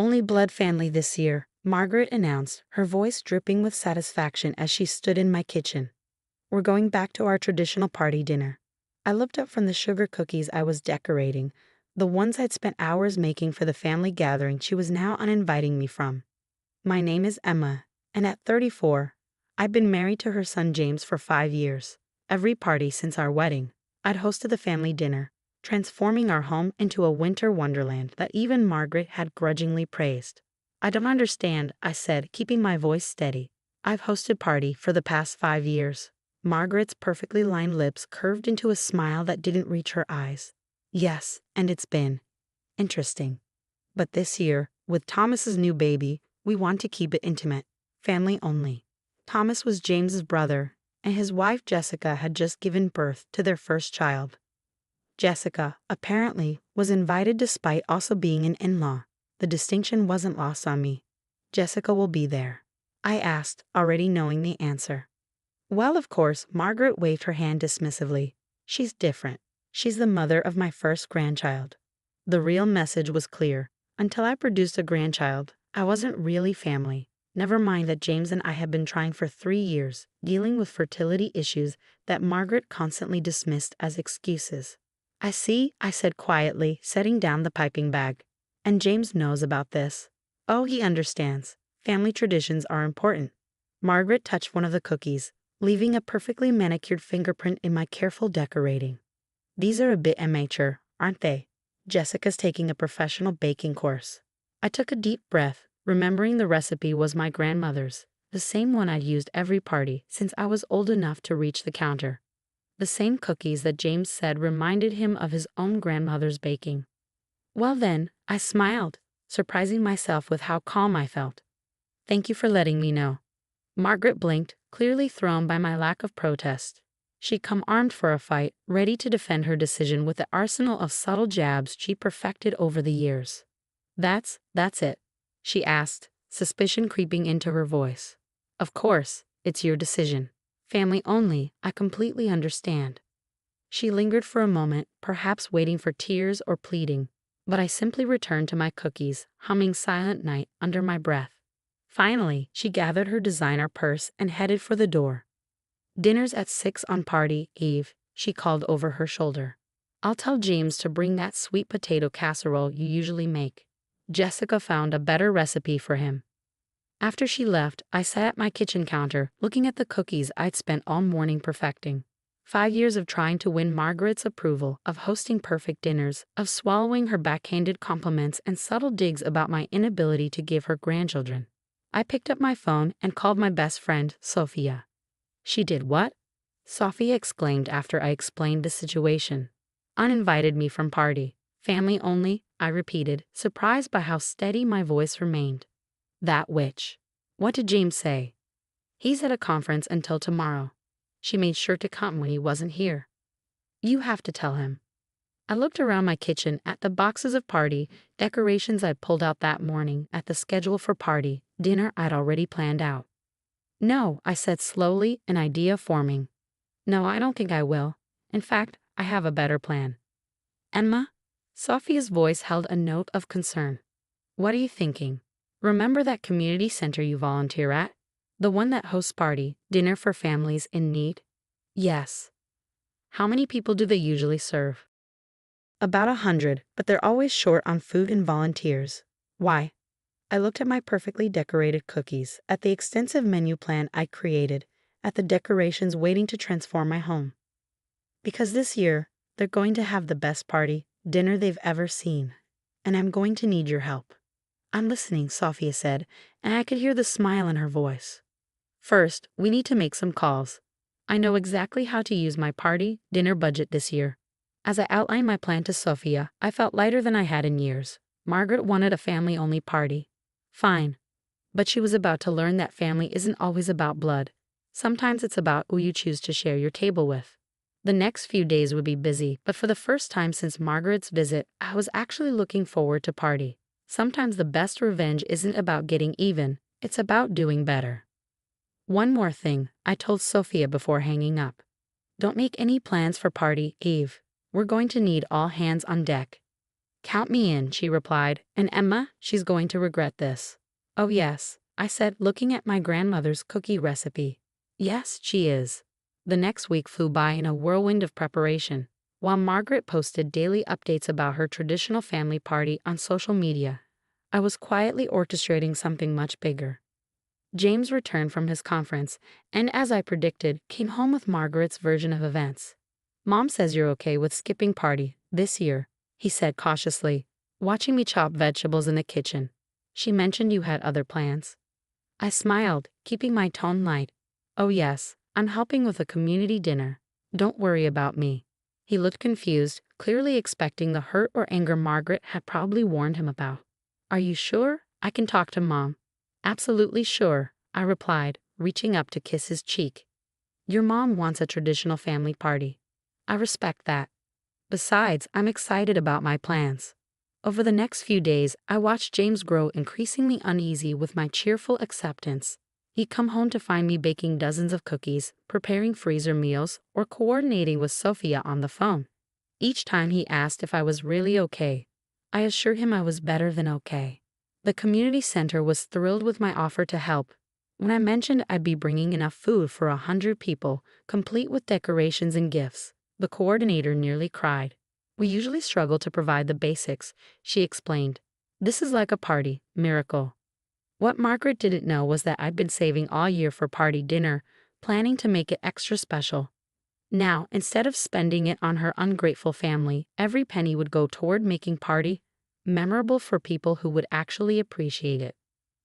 Only blood family this year, Margaret announced, her voice dripping with satisfaction as she stood in my kitchen. We're going back to our traditional party dinner. I looked up from the sugar cookies I was decorating, the ones I'd spent hours making for the family gathering she was now uninviting me from. My name is Emma, and at 34, I've been married to her son James for 5 years. Every party since our wedding, I'd hosted the family dinner, transforming our home into a winter wonderland that even Margaret had grudgingly praised. I don't understand, I said, keeping my voice steady. I've hosted party for the past 5 years. Margaret's perfectly lined lips curved into a smile that didn't reach her eyes. Yes, and it's been interesting. But this year, with Thomas's new baby, we want to keep it intimate, family only. Thomas was James's brother, and his wife Jessica had just given birth to their first child. Jessica, apparently, was invited despite also being an in-law. The distinction wasn't lost on me. Jessica will be there, I asked, already knowing the answer. Well, of course, Margaret waved her hand dismissively. She's different. She's the mother of my first grandchild. The real message was clear. Until I produced a grandchild, I wasn't really family. Never mind that James and I had been trying for 3 years, dealing with fertility issues that Margaret constantly dismissed as excuses. I see, I said quietly, setting down the piping bag. And James knows about this. Oh, he understands. Family traditions are important. Margaret touched one of the cookies, leaving a perfectly manicured fingerprint in my careful decorating. These are a bit amateur, aren't they? Jessica's taking a professional baking course. I took a deep breath, remembering the recipe was my grandmother's, the same one I'd used every party since I was old enough to reach the counter. The same cookies that James said reminded him of his own grandmother's baking. Well then, I smiled, surprising myself with how calm I felt. Thank you for letting me know. Margaret blinked, clearly thrown by my lack of protest. She'd come armed for a fight, ready to defend her decision with the arsenal of subtle jabs she perfected over the years. That's it, she asked, suspicion creeping into her voice. Of course, it's your decision. Family only, I completely understand. She lingered for a moment, perhaps waiting for tears or pleading, but I simply returned to my cookies, humming Silent Night under my breath. Finally, she gathered her designer purse and headed for the door. Dinner's at 6 on party eve, she called over her shoulder. I'll tell James to bring that sweet potato casserole you usually make. Jessica found a better recipe for him. After she left, I sat at my kitchen counter, looking at the cookies I'd spent all morning perfecting. 5 years of trying to win Margaret's approval, of hosting perfect dinners, of swallowing her backhanded compliments and subtle digs about my inability to give her grandchildren. I picked up my phone and called my best friend, Sophia. She did what? Sophia exclaimed after I explained the situation. Uninvited me from party. Family only, I repeated, surprised by how steady my voice remained. That witch. What did James say? He's at a conference until tomorrow. She made sure to come when he wasn't here. You have to tell him. I looked around my kitchen at the boxes of party decorations I'd pulled out that morning, at the schedule for party dinner I'd already planned out. No, I said slowly, an idea forming. No, I don't think I will. In fact, I have a better plan. Emma? Sophia's voice held a note of concern. What are you thinking? Remember that community center you volunteer at? The one that hosts party dinner for families in need? Yes. How many people do they usually serve? About 100, but they're always short on food and volunteers. Why? I looked at my perfectly decorated cookies, at the extensive menu plan I created, at the decorations waiting to transform my home. Because this year, they're going to have the best party dinner they've ever seen, and I'm going to need your help. I'm listening, Sophia said, and I could hear the smile in her voice. First, we need to make some calls. I know exactly how to use my party dinner budget this year. As I outlined my plan to Sophia, I felt lighter than I had in years. Margaret wanted a family-only party. Fine. But she was about to learn that family isn't always about blood. Sometimes it's about who you choose to share your table with. The next few days would be busy, but for the first time since Margaret's visit, I was actually looking forward to party. Sometimes the best revenge isn't about getting even, it's about doing better. One more thing, I told Sophia before hanging up. Don't make any plans for party eve. We're going to need all hands on deck. "Count me in," she replied. "And Emma, she's going to regret this." "Oh yes," I said, looking at my grandmother's cookie recipe. "Yes, she is." The next week flew by in a whirlwind of preparation. While Margaret posted daily updates about her traditional family party on social media, I was quietly orchestrating something much bigger. James returned from his conference, and as I predicted, came home with Margaret's version of events. "Mom says you're okay with skipping party this year," he said cautiously, watching me chop vegetables in the kitchen. "She mentioned you had other plans." I smiled, keeping my tone light. "Oh yes, I'm helping with a community dinner. Don't worry about me." He looked confused, clearly expecting the hurt or anger Margaret had probably warned him about. "Are you sure? I can talk to Mom." "Absolutely sure," I replied, reaching up to kiss his cheek. "Your mom wants a traditional family party. I respect that. Besides, I'm excited about my plans." Over the next few days, I watched James grow increasingly uneasy with my cheerful acceptance. He'd come home to find me baking dozens of cookies, preparing freezer meals, or coordinating with Sophia on the phone. Each time he asked if I was really okay, I assured him I was better than okay. The community center was thrilled with my offer to help. When I mentioned I'd be bringing enough food for 100 people, complete with decorations and gifts, the coordinator nearly cried. "We usually struggle to provide the basics," she explained. "This is like a party miracle." What Margaret didn't know was that I'd been saving all year for party dinner, planning to make it extra special. Now, instead of spending it on her ungrateful family, every penny would go toward making party memorable for people who would actually appreciate it.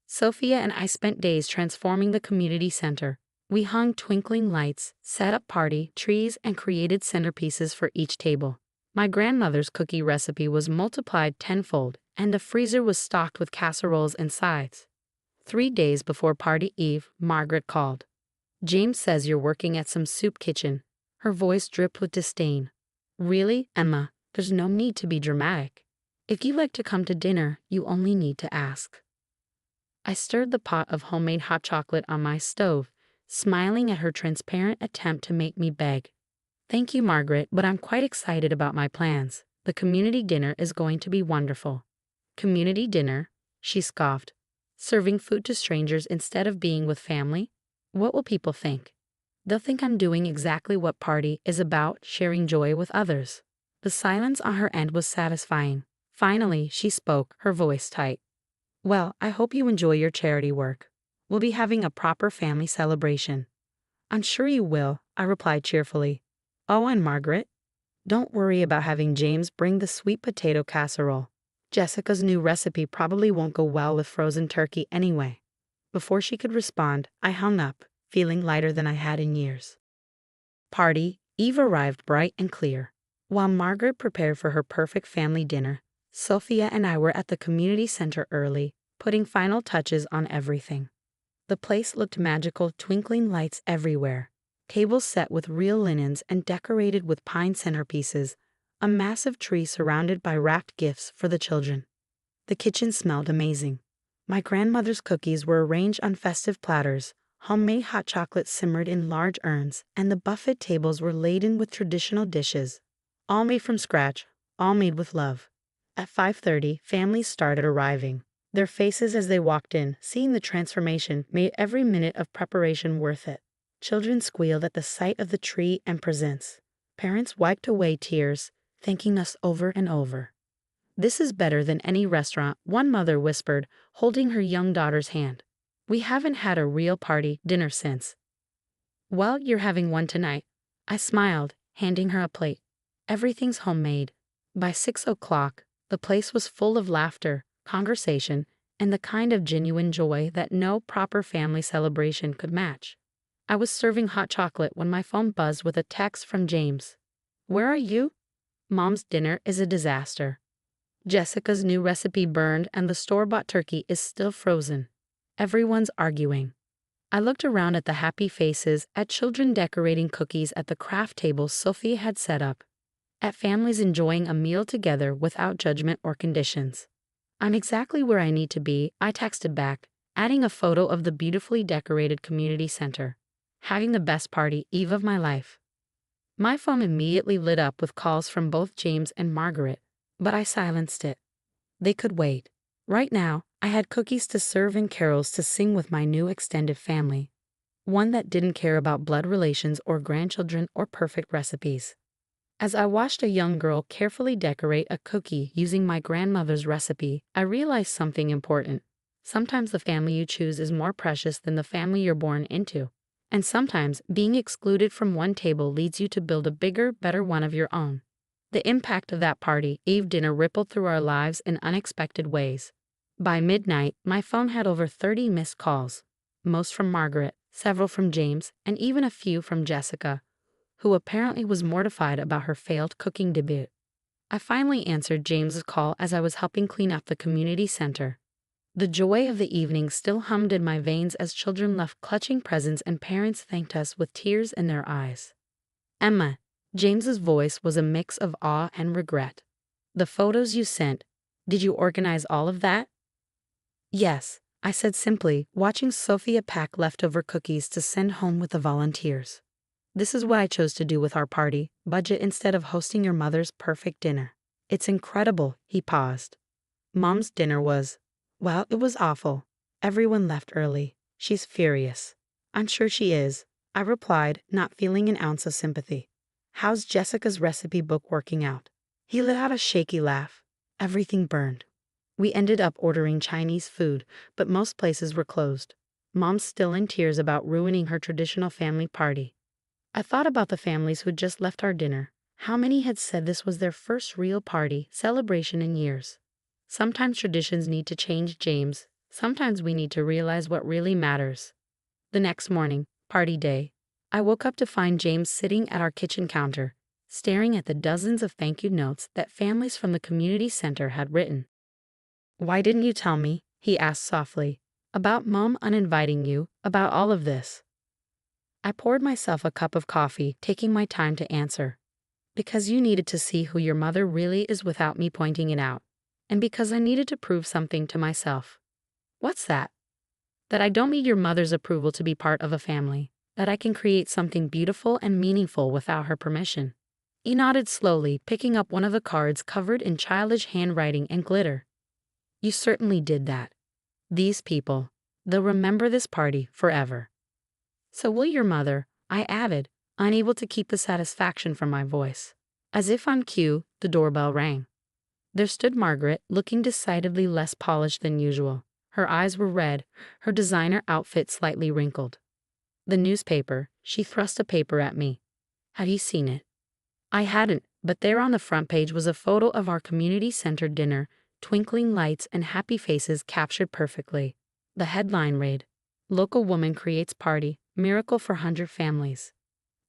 Sophia and I spent days transforming the community center. We hung twinkling lights, set up party trees, and created centerpieces for each table. My grandmother's cookie recipe was multiplied tenfold, and the freezer was stocked with casseroles and sides. 3 days before party eve, Margaret called. "James says you're working at some soup kitchen." Her voice dripped with disdain. "Really, Emma, there's no need to be dramatic. If you'd like to come to dinner, you only need to ask." I stirred the pot of homemade hot chocolate on my stove, smiling at her transparent attempt to make me beg. "Thank you, Margaret, but I'm quite excited about my plans. The community dinner is going to be wonderful." "Community dinner?" she scoffed. "Serving food to strangers instead of being with family? What will people think?" "They'll think I'm doing exactly what party is about, sharing joy with others." The silence on her end was satisfying. Finally, she spoke, her voice tight. "Well, I hope you enjoy your charity work. We'll be having a proper family celebration." "I'm sure you will," I replied cheerfully. "Oh, and Margaret, don't worry about having James bring the sweet potato casserole. Jessica's new recipe probably won't go well with frozen turkey anyway." Before she could respond, I hung up, feeling lighter than I had in years. Party eve arrived bright and clear. While Margaret prepared for her perfect family dinner, Sophia and I were at the community center early, putting final touches on everything. The place looked magical, twinkling lights everywhere, tables set with real linens and decorated with pine centerpieces, a massive tree surrounded by wrapped gifts for the children. The kitchen smelled amazing. My grandmother's cookies were arranged on festive platters, homemade hot chocolate simmered in large urns, and the buffet tables were laden with traditional dishes, all made from scratch, all made with love. At 5:30, families started arriving. Their faces as they walked in, seeing the transformation, made every minute of preparation worth it. Children squealed at the sight of the tree and presents. Parents wiped away tears, thanking us over and over. "This is better than any restaurant," one mother whispered, holding her young daughter's hand. "We haven't had a real party dinner since." "Well, you're having one tonight." I smiled, handing her a plate. "Everything's homemade." By 6 o'clock, the place was full of laughter, conversation, and the kind of genuine joy that no proper family celebration could match. I was serving hot chocolate when my phone buzzed with a text from James. "Where are you?" "Mom's dinner is a disaster. Jessica's new recipe burned and the store-bought turkey is still frozen. Everyone's arguing." I looked around at the happy faces, at children decorating cookies at the craft tables Sophia had set up, at families enjoying a meal together without judgment or conditions. "I'm exactly where I need to be," I texted back, adding a photo of the beautifully decorated community center. "Having the best party eve of my life." My phone immediately lit up with calls from both James and Margaret. But I silenced it. They could wait. Right now, I had cookies to serve and carols to sing with my new extended family. One that didn't care about blood relations or grandchildren or perfect recipes. As I watched a young girl carefully decorate a cookie using my grandmother's recipe, I realized something important. Sometimes the family you choose is more precious than the family you're born into. And sometimes being excluded from one table leads you to build a bigger, better one of your own. The impact of that party Eve dinner rippled through our lives in unexpected ways. By midnight, my phone had over 30 missed calls. Most from Margaret, several from James, and even a few from Jessica, who apparently was mortified about her failed cooking debut. I finally answered James's call as I was helping clean up the community center. The joy of the evening still hummed in my veins as children left clutching presents and parents thanked us with tears in their eyes. Emma, James's voice was a mix of awe and regret. The photos you sent, did you organize all of that? Yes, I said simply, watching Sophia pack leftover cookies to send home with the volunteers. This is what I chose to do with our party, budget instead of hosting your mother's perfect dinner. It's incredible, he paused. Mom's dinner was, well, it was awful. Everyone left early. She's furious. I'm sure she is, I replied, not feeling an ounce of sympathy. How's Jessica's recipe book working out? He let out a shaky laugh. Everything burned. We ended up ordering Chinese food, but most places were closed. Mom's still in tears about ruining her traditional family party. I thought about the families who'd just left our dinner. How many had said this was their first real party celebration in years? Sometimes traditions need to change, James. Sometimes we need to realize what really matters. The next morning, party day, I woke up to find James sitting at our kitchen counter, staring at the dozens of thank you notes that families from the community center had written. Why didn't you tell me? He asked softly. About Mom uninviting you, about all of this. I poured myself a cup of coffee, taking my time to answer. Because you needed to see who your mother really is without me pointing it out. And because I needed to prove something to myself. What's that? That I don't need your mother's approval to be part of a family. That I can create something beautiful and meaningful without her permission. He nodded slowly, picking up one of the cards covered in childish handwriting and glitter. You certainly did that. These people, they'll remember this party forever. So will your mother, I added, unable to keep the satisfaction from my voice. As if on cue, the doorbell rang. There stood Margaret, looking decidedly less polished than usual. Her eyes were red, her designer outfit slightly wrinkled. The newspaper, she thrust a paper at me. Had you seen it? I hadn't, but there on the front page was a photo of our community center dinner, twinkling lights and happy faces captured perfectly. The headline read, Local Woman Creates Party, Miracle for 100 Families.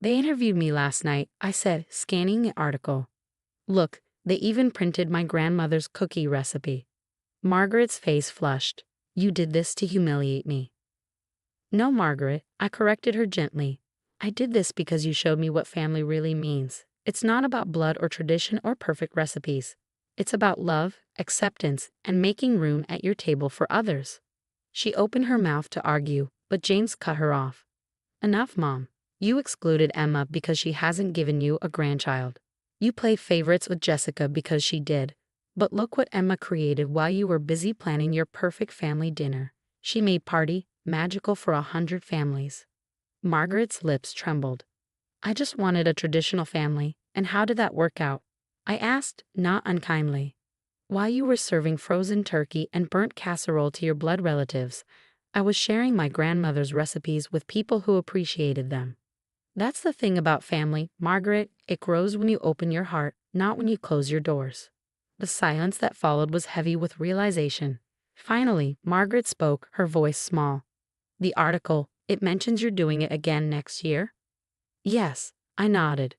They interviewed me last night, I said, scanning the article. Look, they even printed my grandmother's cookie recipe. Margaret's face flushed. You did this to humiliate me. No, Margaret, I corrected her gently. I did this because you showed me what family really means. It's not about blood or tradition or perfect recipes. It's about love, acceptance, and making room at your table for others. She opened her mouth to argue, but James cut her off. Enough, Mom. You excluded Emma because she hasn't given you a grandchild. You played favorites with Jessica because she did. But look what Emma created while you were busy planning your perfect family dinner. She made party magical for 100 families. Margaret's lips trembled. I just wanted a traditional family, and how did that work out? I asked, not unkindly. While you were serving frozen turkey and burnt casserole to your blood relatives, I was sharing my grandmother's recipes with people who appreciated them. That's the thing about family, Margaret, it grows when you open your heart, not when you close your doors. The silence that followed was heavy with realization. Finally, Margaret spoke, her voice small. The article, it mentions you're doing it again next year? Yes, I nodded.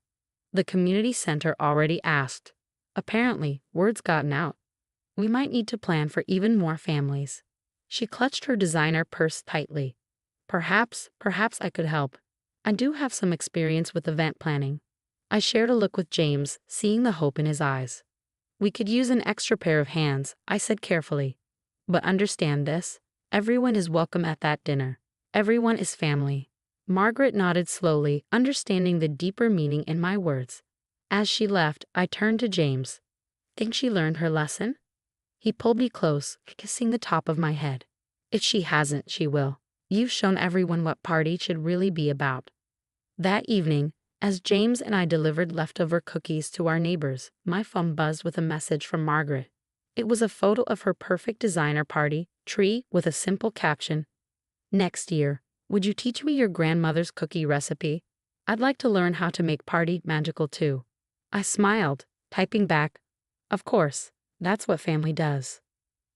The community center already asked. Apparently, word's gotten out. We might need to plan for even more families. She clutched her designer purse tightly. Perhaps I could help. I do have some experience with event planning. I shared a look with James, seeing the hope in his eyes. We could use an extra pair of hands, I said carefully. But understand this, everyone is welcome at that dinner. Everyone is family. Margaret nodded slowly, understanding the deeper meaning in my words. As she left, I turned to James. Think she learned her lesson? He pulled me close, kissing the top of my head. If she hasn't, she will. You've shown everyone what party should really be about. That evening, as James and I delivered leftover cookies to our neighbors, my phone buzzed with a message from Margaret. It was a photo of her perfect designer party tree with a simple caption. Next year, would you teach me your grandmother's cookie recipe? I'd like to learn how to make party magical too. I smiled, typing back, of course, that's what family does.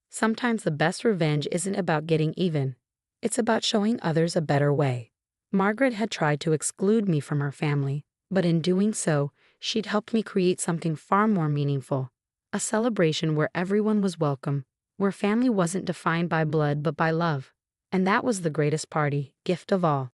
Sometimes the best revenge isn't about getting even. It's about showing others a better way. Margaret had tried to exclude me from her family, but in doing so, she'd helped me create something far more meaningful. A celebration where everyone was welcome, where family wasn't defined by blood but by love. And that was the greatest party, gift of all.